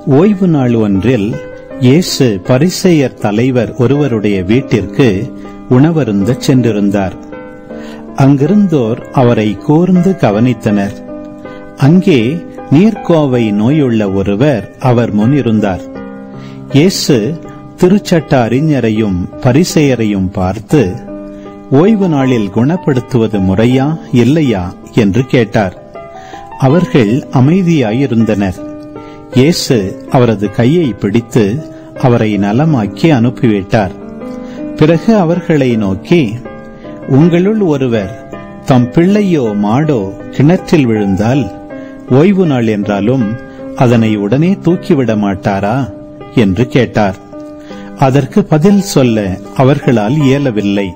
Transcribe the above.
ஓய்வு நாள் ஒன்றில் இயேசு பரிசேயர் தலைவர் ஒருவருடைய வீட்டிற்கு உணவருந்தச் சென்றிருந்தார். அங்கிருந்தோர் அவரை கூர்ந்து கவனித்தனர். அங்கே நீர்க்கோவை நோயுள்ள ஒருவர் அவர் முன் இருந்தார். இயேசு திருச்சட்ட அறிஞரையும் பரிசேயரையும் பார்த்து, ஓய்வு நாளில் குணப்படுத்துவது முறையா இல்லையா என்று கேட்டார். அவர்கள் அமைதியாயிருந்தனர். இயேசு அவரது கையை பிடித்து அவரை நலமாக்கி அனுப்பிவிட்டார். பிறகு அவர்களை நோக்கி, உங்களுள் ஒருவர் தம் பிள்ளையோ மாடோ கிணற்றில் விழுந்தால் ஓய்வு நாள் என்றாலும் அதனை உடனே தூக்கிவிட மாட்டாரா என்று கேட்டார். அதற்கு பதில் சொல்ல அவர்களால் இயலவில்லை.